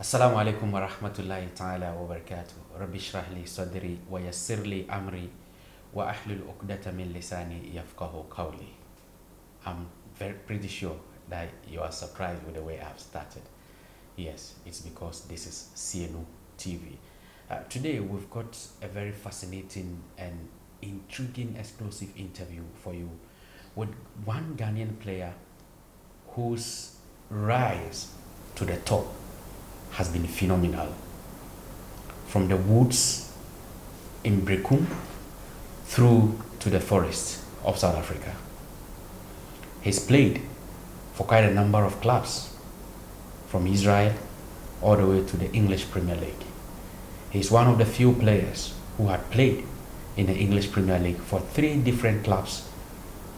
السلام عليكم ورحمة الله تعالى وبركاته ربي اشرح لي صدري ويسر لي أمري وأحلل عقدة من لساني يفقه قولي. I'm very pretty sure that you are surprised with the way I've started. Yes, it's because this is CNU TV. Today we've got a very fascinating and intriguing exclusive interview for you with one Ghanaian player whose rise to the top has been phenomenal. From the woods in Berekum through to the forests of South Africa. He's played for quite a number of clubs, from Israel all the way to the English Premier League. He's one of the few players who had played in the English Premier League for 3 different clubs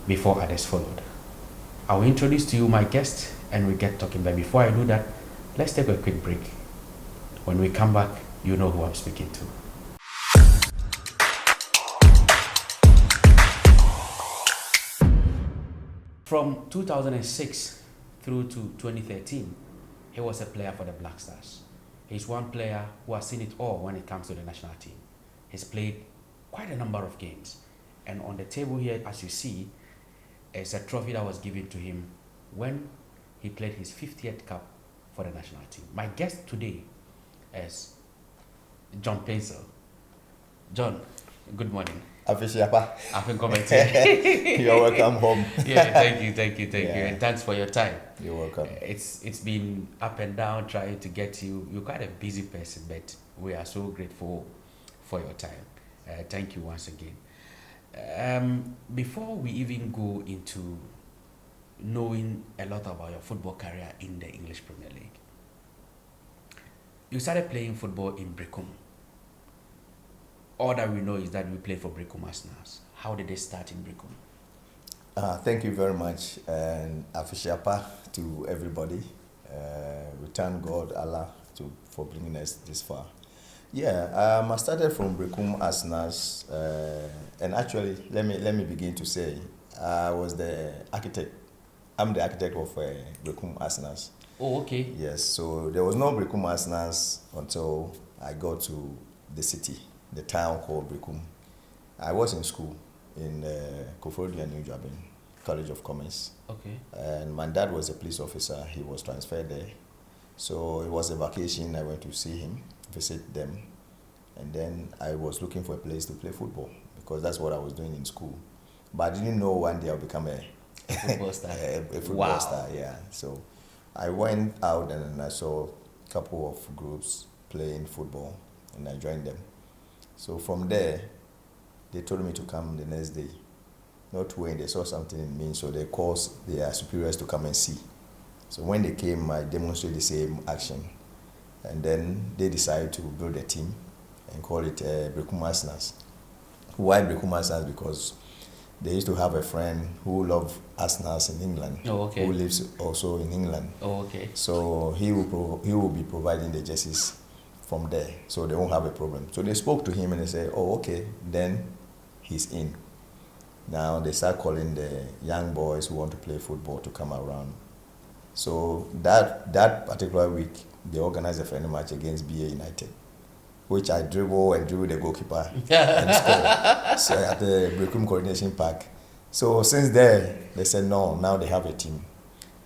before others followed. I will introduce to you my guest and we get talking, but before I do that, let's take a quick break. When we come back, you know who I'm speaking to. From 2006 through to 2013, he was a player for the Black Stars. He's one player who has seen it all when it comes to the national team. He's played quite a number of games. And on the table here, as you see, is a trophy that was given to him when he played his 50th cap for the national team. My guest today is John Paintsil. John, good morning. Afishiapa. I've been commenting. You're welcome home. Yeah, thank you, Yeah. and thanks for your time. You're welcome. It's been up and down trying to get you. You're quite a busy person, but we are so grateful for your time. Thank you once again. Before we even go into knowing a lot about your football career in the English Premier League, you started playing football in Berekum. All that we know is that we played for Berekum Arsenals. How did they start in Berekum? Thank you very much, and Afishiapa to everybody. We thank God, Allah, for bringing us this far. Yeah, I started from Berekum Arsenals, and actually, let me begin to say, I was the architect. I'm the architect of Berekum Arsenals. Oh, okay. Yes, so there was no Berekum Arsenals until I got to the city, the town called Berekum. I was in school in Koforidua, New Jabin, College of Commerce. Okay. And my dad was a police officer. He was transferred there. So it was a vacation. I went to see him, visit them. And then I was looking for a place to play football because that's what I was doing in school. But I didn't know one day I'll become a football star. a football star, yeah. So I went out and I saw a couple of groups playing football and I joined them. So from there, they told me to come the next day. Not when they saw something in me, so they called their superiors to come and see. So when they came, I demonstrated the same action. And then they decided to build a team and call it Berekum Arsenals. Why Berekum Arsenals? Because they used to have a friend who loved Arsenals in England, who lives also in England. Oh, okay. So he will be providing the jerseys from there, so they won't have a problem. So they spoke to him and they said, oh, okay, then he's in. Now they start calling the young boys who want to play football to come around. So that particular week, they organized a friendly match against BA United, which I dribble the goalkeeper and score. So at the Berekum Coordination Park. So since there, they said no, now they have a team.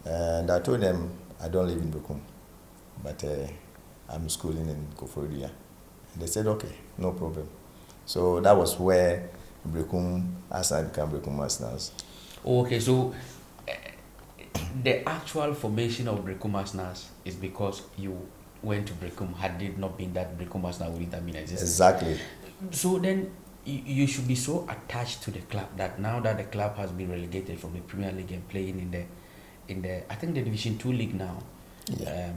And I told them I don't live in Berekum, but I'm schooling in Koforidua. And they said, okay, no problem. So that was where Berekum Arsenal became Berekum Arsenals. Okay, so the actual formation of Berekum Arsenals is because you went to Berekum. Had it not been that, Berekum Arsenal wouldn't have been existing. Exactly. So then you should be so attached to the club that now that the club has been relegated from the Premier League and playing in the I think the Division 2 league now. Yeah.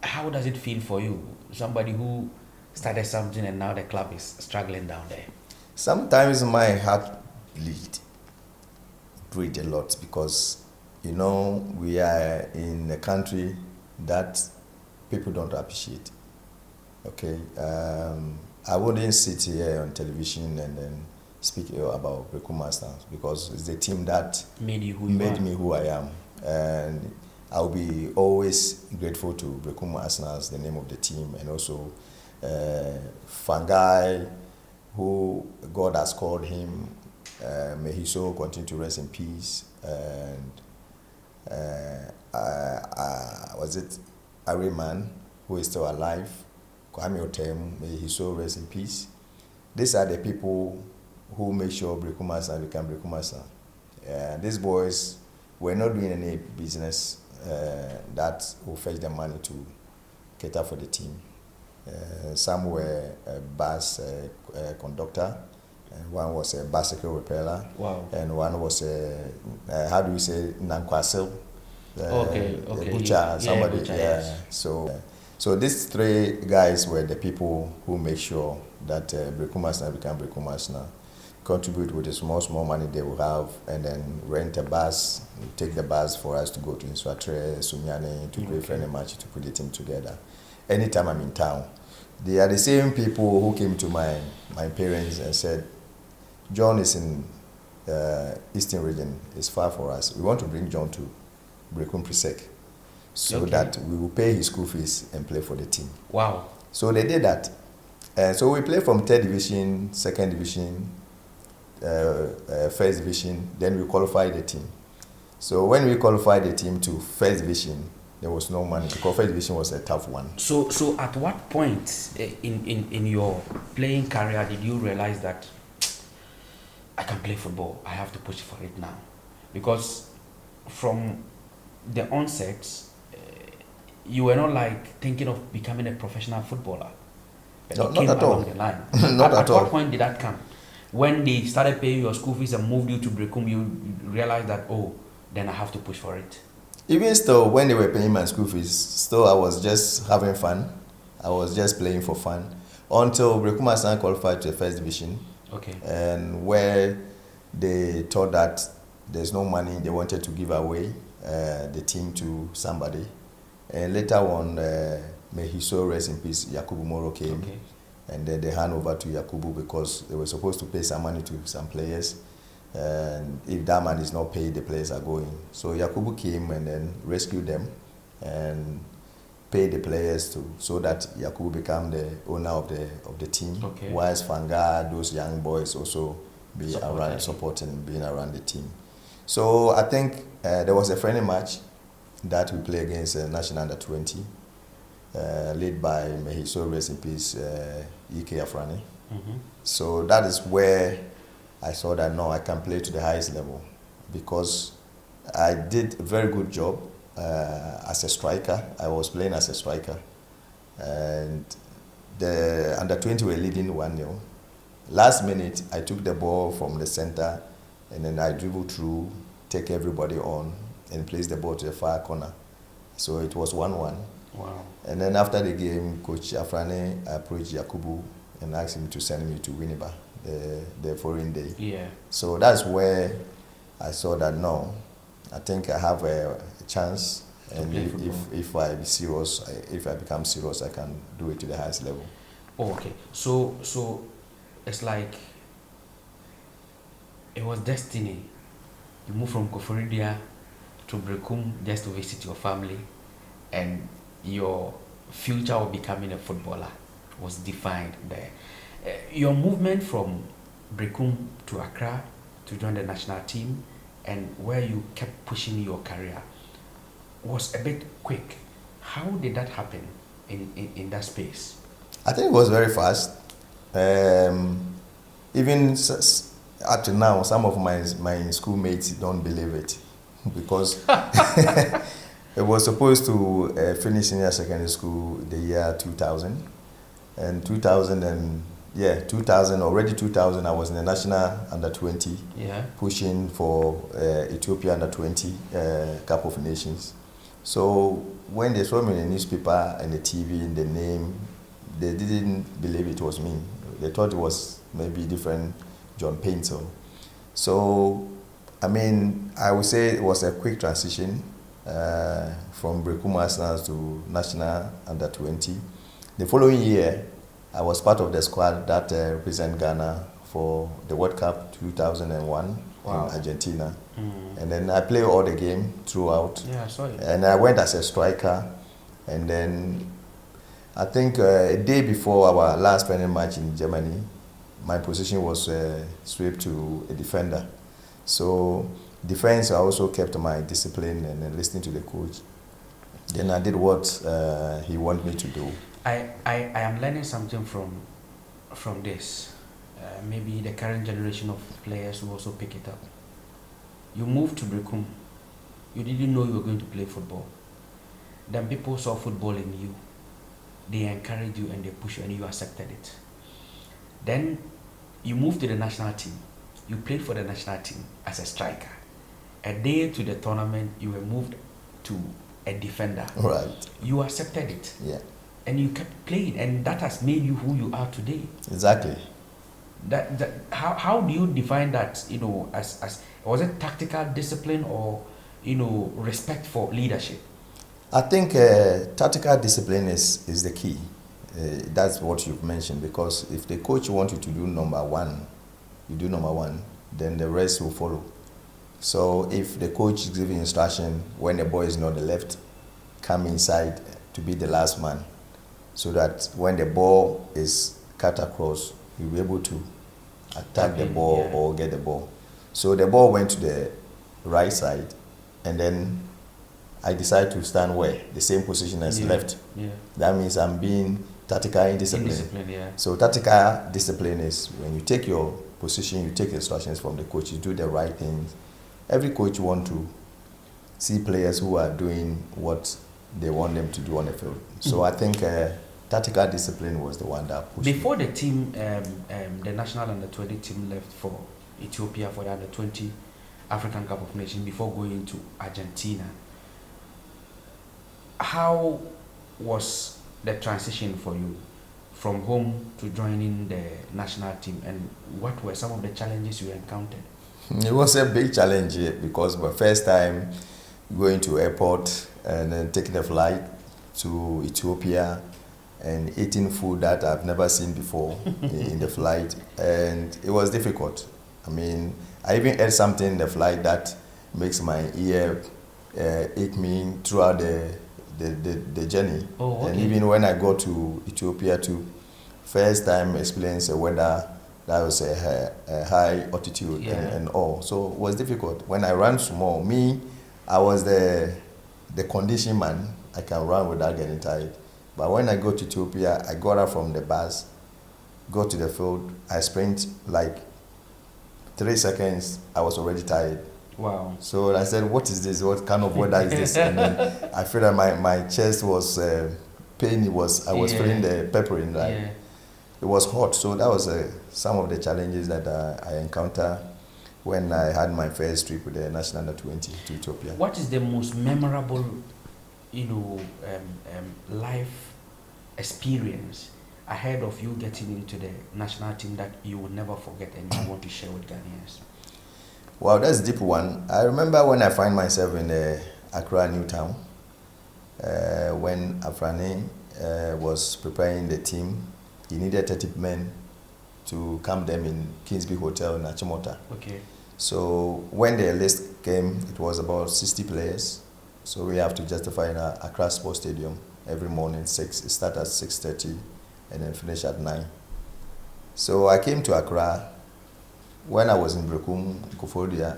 How does it feel for you? Somebody who started something and now the club is struggling down there. Sometimes my heart bleed a lot because, you know, we are in a country that people don't appreciate. Okay, I wouldn't sit here on television and then speak about Berekum Arsenal because it's the team that made me who I am. And I'll be always grateful to Berekum Arsenal, the name of the team, and also Fangai, who God has called him. May his soul continue to rest in peace. And was it Ariman, who is still alive? Kwame Otem, may his soul rest in peace. These are the people who make sure Berekum Arsenal become Berekum Arsenal. These boys were not doing any business that will fetch them money to cater for the team. Some were a bus conductor, and one was a bicycle repairer. Wow. And one was a how do you say, Nankwasil? Okay. A butcher, somebody. Butcher, yeah. yes. So these three guys were the people who make sure that Berekum Arsenal become Berekum Arsenal. Contribute with the small money they will have, and then rent a bus, take the bus for us to go to Nswatre, Sunyani, to play friendly match, to put the team together. Anytime I'm in town, they are the same people who came to my parents and said, John is in Eastern region, it's far for us. We want to bring John to Berekum Presec so that we will pay his school fees and play for the team. Wow. So they did that. So we play from 3rd division, 2nd division, 1st division, then we qualified the team. So when we qualified the team to 1st division, there was no money because 1st division was a tough one. So at what point in your playing career did you realize that I can play football? I have to push for it now, because from the onset, you were not like thinking of becoming a professional footballer. No, not at all. The line. Not at at all. what point did that come? When they started paying your school fees and moved you to Berekum, you realized that, oh, then I have to push for it. Even still, when they were paying my school fees, still I was just having fun. I was just playing for fun until Berekum Arsenal qualified to the 1st division. Okay. And where they thought that there's no money, they wanted to give away the team to somebody. And later on, may his soul rest in peace, Yakubu Moro came. Okay. And then they hand over to Yakubu because they were supposed to pay some money to some players. And if that money is not paid, the players are going. So Yakubu came and then rescued them and paid the players so that Yakubu became the owner of the team. Okay. Whilst Fanga, those young boys also being around the team. So I think there was a friendly match that we played against National Under 20. Led by, may his soul rest in peace, Ike Afrani. Mm-hmm. So that is where I saw that no, I can play to the highest level, because I did a very good job as a striker. I was playing as a striker, and the Under 20 were leading 1-0. Last minute, I took the ball from the center, and then I dribbled through, take everybody on, and place the ball to the far corner. So it was 1-1. Wow. And then after the game, Coach Afrani approached Yakubu and asked him to send me to Winneba the following day. Yeah. So that's where I saw that no, I think I have a chance, and if I be serious, if I become serious, I can do it to the highest level. Oh, okay. So it's like it was destiny. You moved from Koforidia to Berekum just to visit your family, and your future of becoming a footballer was defined there. Your movement from Berekum to Accra to join the national team, and where you kept pushing your career, was a bit quick. How did that happen in that space? I think it was very fast. Even up to now, some of my schoolmates don't believe it, because it was supposed to finish senior secondary school the year 2000. And 2000, already 2000, I was in the national under 20, pushing for Ethiopia under 20 Cup of Nations. So when they saw me in the newspaper and the TV and the name, they didn't believe it was me. They thought it was maybe different John Paintsil. So, I mean, I would say it was a quick transition from Berekum Arsenal to national under 20. The following year, I was part of the squad that represented Ghana for the World Cup 2001. Wow. in Argentina. And then I played all the game throughout. Yeah, I saw it. And I went as a striker. And then I think a day before our last final match in Germany, my position was swapped to a defender. So defense, I also kept my discipline and then listening to the coach. Then I did what he wanted me to do. I am learning something from this. Maybe the current generation of players will also pick it up. You moved to Berekum. You didn't know you were going to play football. Then people saw football in you. They encouraged you and they pushed you and you accepted it. Then you moved to the national team. You played for the national team as a striker. A day to the tournament, you were moved to a defender. Right. You accepted it. Yeah. And you kept playing, and that has made you who you are today. Exactly. How do you define that, as was it tactical discipline or, respect for leadership? I think tactical discipline is the key. That's what you've mentioned, because if the coach wants you to do number one, you do number one, then the rest will follow. So if the coach is giving instruction when the ball is not the left, come inside to be the last man, so that when the ball is cut across, you'll be able to attack the ball or get the ball. So the ball went to the right side, and then I decided to stand where? The same position as left. Yeah. That means I'm being tactical discipline. Yeah. So tactical discipline is when you take your position, you take instructions from the coach, you do the right things. Every coach wants to see players who are doing what they want them to do on the field. So I think tactical discipline was the one that pushed Before me. the team, the national under-20 team left for Ethiopia for the under-20 African Cup of Nations, before going to Argentina, how was the transition for you from home to joining the national team, and what were some of the challenges you encountered? It was a big challenge because my first time going to airport and then taking a flight to Ethiopia and eating food that I've never seen before in the flight, and it was difficult. I mean, I even ate something in the flight that makes my ear ache me throughout the journey. Oh, okay. And even when I got to Ethiopia too, first time experience the weather that was a high altitude and all. So it was difficult. When I ran small, I was the condition man. I can run without getting tired. But when I got to Ethiopia, I got out from the bus, go to the field, I sprint like 3 seconds, I was already tired. Wow. So I said, what is this? What kind of weather is this? And then I feel that my chest was pain. I was feeling the peppering. It was hot. So that was some of the challenges that I encountered when I had my first trip with the national under-20 to Ethiopia. What is the most memorable, life experience ahead of you getting into the national team that you will never forget and you want to share with Ghanaians? Wow, that's a deep one. I remember when I find myself in Accra New Town, when Afrani was preparing the team. He needed 30 men to camp them in Kingsby Hotel in Achimota. Okay. So when the list came, it was about 60 players. So we have to justify in Accra Sports Stadium every morning. It start at 6:30 and then finish at 9. So I came to Accra. When I was in Berekum, Kofodia,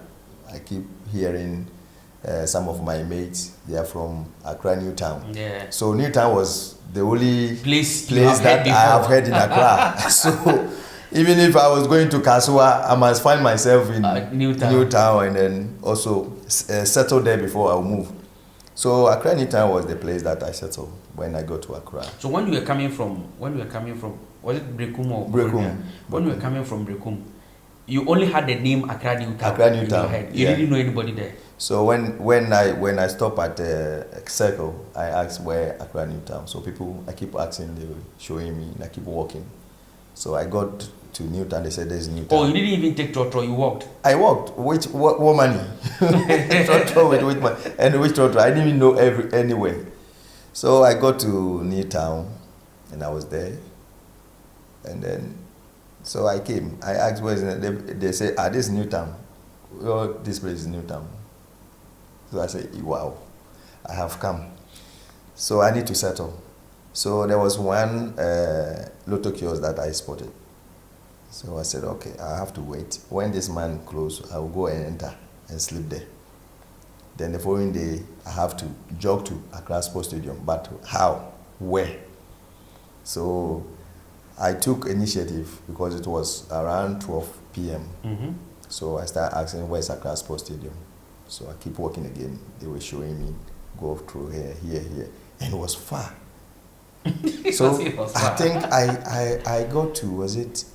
I keep hearing some of my mates, they are from Accra New Town. Yeah. So New Town was the only place that I have heard in Accra. So even if I was going to Kasua, I must find myself in New Town and then also settle there before I move. So Accra New Town was the place that I settled when I got to Accra. So when you were coming from, was it Berekum or Berekum? When you were coming from Berekum, you only had the name Accra New Town. Accra New in Town. your head. You didn't know anybody there. So when I stop at the circle, I ask where Accra New Town. So people, I keep asking, they were showing me, and I keep walking. So I got to New Town. They said there's New Town. Oh, you didn't even take trotro. You walked. I walked. What money? Trotro with which money? And which trotro? I didn't even know anywhere. So I got to New Town, and I was there. And then, so I came. I asked where is it? They say, this is New Town. well, this place is Newtown. So I said, wow, I have come. So I need to settle. So there was one Lotto kiosk that I spotted. So I said, okay, I have to wait. When this man closes, I will go and enter and sleep there. Then the following day, I have to jog to Accra Sports Stadium. But how? Where? So I took initiative because it was around 12 p.m. Mm-hmm. So I started asking, where's Accra Sports Stadium? So I keep walking again. They were showing me, go through here, and it was far. So I think I got to, was it,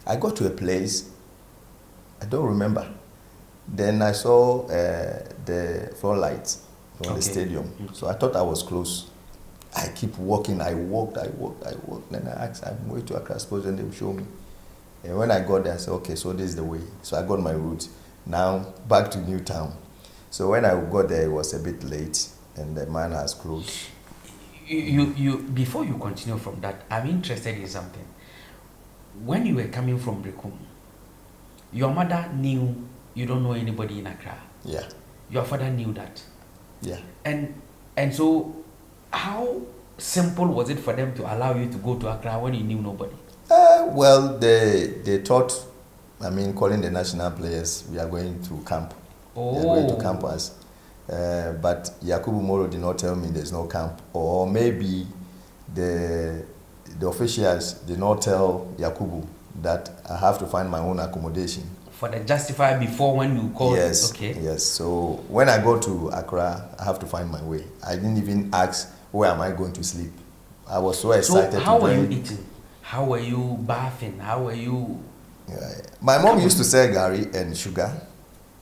I got to a place, I don't remember. Then I saw the floodlights from the stadium. Mm-hmm. So I thought I was close. I keep walking, I walked. Then I asked, I'm going to Accra Sports, and they will show me. And when I got there, I said, okay, so this is the way. So I got my route. Now, back to Newtown. So when I got there, it was a bit late, and the man has closed. You before you continue from that, I'm interested in something. When you were coming from Berekum, your mother knew you don't know anybody in Accra. Yeah. Your father knew that. Yeah. And so, how simple was it for them to allow you to go to Accra when you knew nobody? Well, they thought, calling the national players, we are going to camp. Oh. They are going to camp us. But Yakubu Moro did not tell me there's no camp. Or maybe the officials did not tell Yakubu that I have to find my own accommodation. For the justify before when you called? Yes. Okay. Yes. So when I go to Accra, I have to find my way. I didn't even ask where am I going to sleep. I was so excited. So how were you eating? How were you bathing? How were you? My mom used to sell gari and sugar,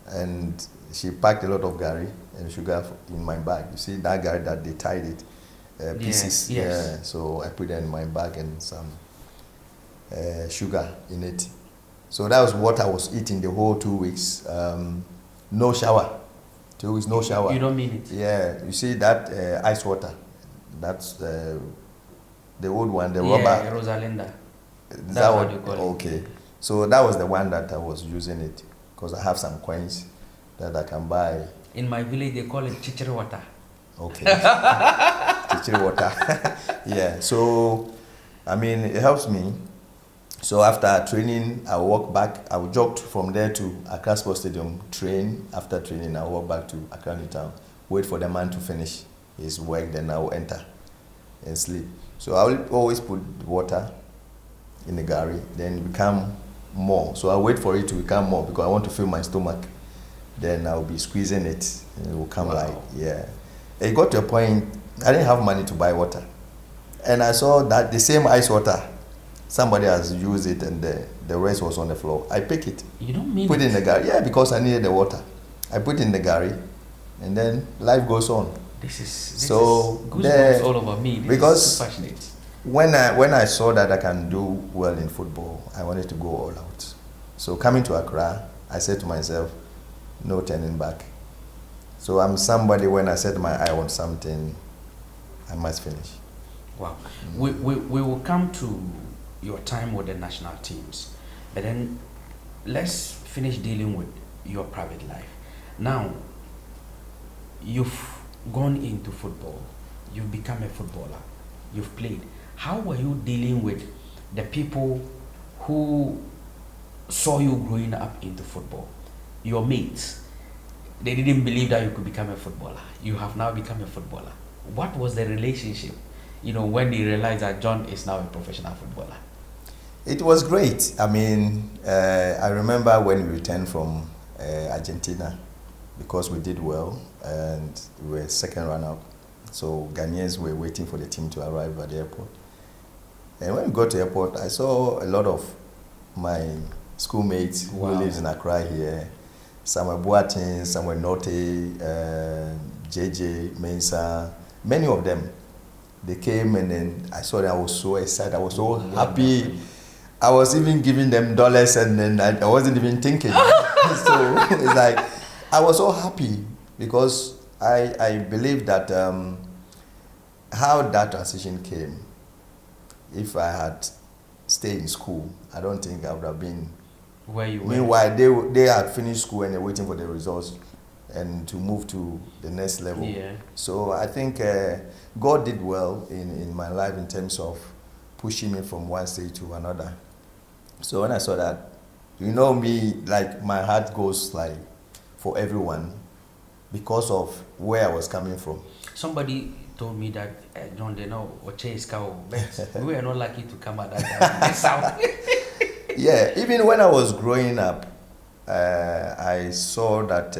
and she packed a lot of gari and sugar in my bag. You see that gari that they tied it, pieces. Yes. Yeah, so I put it in my bag and some sugar in it. So that was what I was eating the whole 2 weeks. No shower. 2 weeks, no shower. You don't mean it? Yeah, you see that ice water. That's the old one, the rubber. Yeah, Rosalinda. That's what you call it. Okay. So that was the one that I was using it because I have some coins that I can buy. In my village, they call it chichiri water. Okay. Chichiri water. Yeah. So, it helps me. So after training, I walk back. I jogged from there to Accra Sports Stadium, train. After training, I walk back to Accra Newtown, wait for the man to finish his work, then I will enter and sleep. So I will always put water in the gari, then it become more. So I wait for it to become more because I want to fill my stomach. Then I'll be squeezing it, and it will come yeah. It got to a point, I didn't have money to buy water. And I saw that the same ice water, somebody has used it and the rest was on the floor. I pick it. You don't mean Put it in the gari. Yeah, because I needed the water. I put it in the gari, and then life goes on. This is goosebumps all over me. Because is so passionate. When I saw that I can do well in football, I wanted to go all out. So coming to Accra, I said to myself, no turning back. So I'm somebody, when I set my eye on something, I must finish. Wow. We will come to your time with the national teams, but then let's finish dealing with your private life. Now, you've gone into football, you've become a footballer, you've played. How were you dealing with the people who saw you growing up into football? Your mates, they didn't believe that you could become a footballer. You have now become a footballer. What was the relationship, when they realized that John is now a professional footballer? It was great. I remember when we returned from Argentina, because we did well and we were second runner-up. So Ghanaians were waiting for the team to arrive at the airport. And when we got to the airport, I saw a lot of my schoolmates who lives in Accra here. Samuel Boateng, Samuel Note, JJ Mensah, many of them. They came and then I saw them. I was so excited. I was so happy. I was even giving them dollars and then I wasn't even thinking. So it's like, I was so happy because I believe that how that transition came, if I had stayed in school, I don't think I would have been Where you were? Meanwhile, they had finished school and they're waiting for the results and to move to the next level. Yeah. So I think God did well in my life in terms of pushing me from one stage to another. So when I saw that, you know me, like my heart goes like for everyone because of where I was coming from. Somebody told me that John, they know or chase cow, but we were not lucky to come at that south. Yeah, even when I was growing up, I saw that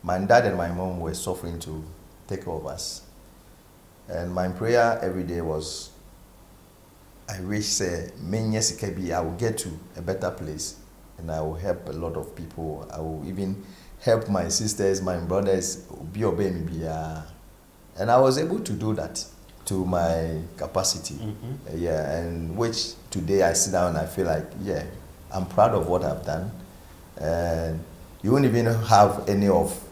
my dad and my mom were suffering to take care of us. And my prayer every day was, I wish I will get to a better place and I will help a lot of people. I will even help my sisters, my brothers, and I was able to do that to my capacity. Mm-hmm. Yeah, and which today I sit down and I feel like, yeah, I'm proud of what I've done. And you won't even have any of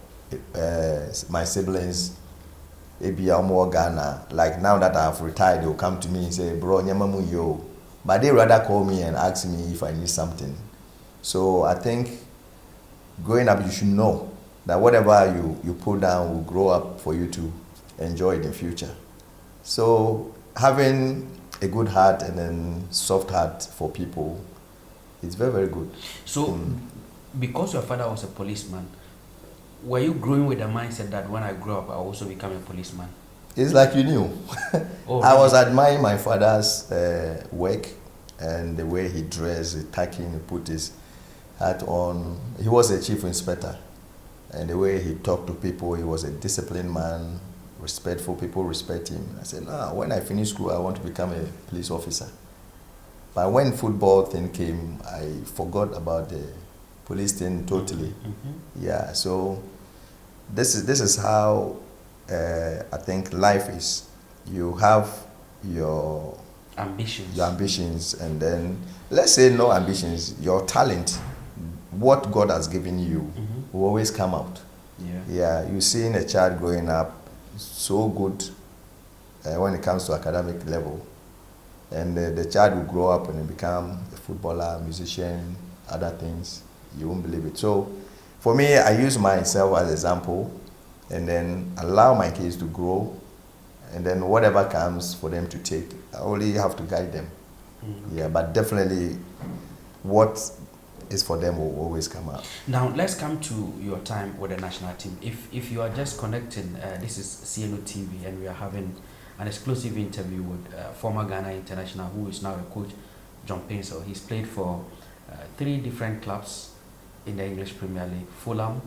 my siblings, maybe more Ghana. Like now that I've retired, they'll come to me and say, bro, nyamamu yo. But they rather call me and ask me if I need something. So I think growing up, you should know that whatever you put down will grow up for you to enjoy it in future. So having a good heart and then soft heart for people, it's very, very good. So because your father was a policeman, were you growing with the mindset that when I grow up, I'll also become a policeman? It's like you knew. Oh, I really? was admiring my father's work and the way he dressed, the tucking, he put his hat on. He was a chief inspector. And the way he talked to people, he was a disciplined man, respectful, people respect him. I said, when I finish school, I want to become a police officer. But when football thing came, I forgot about the police thing totally. Mm-hmm. Yeah, so this is how I think life is. You have your ambitions, and then let's say no ambitions, your talent, what God has given you will always come out. Yeah, you seeing a child growing up so good when it comes to academic level, and the child will grow up and become a footballer, musician, other things. You won't believe it. So for me, I use myself as an example and then allow my kids to grow, and then whatever comes for them to take, I only have to guide them. Yeah, but definitely what is for them will always come out. Now let's come to your time with the national team. If you are just connecting, this is CNO TV and we are having an exclusive interview with former Ghana international who is now a coach, John Paintsil. He's played for 3 different clubs in the English Premier League: Fulham,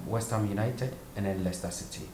West Ham United, and then Leicester City.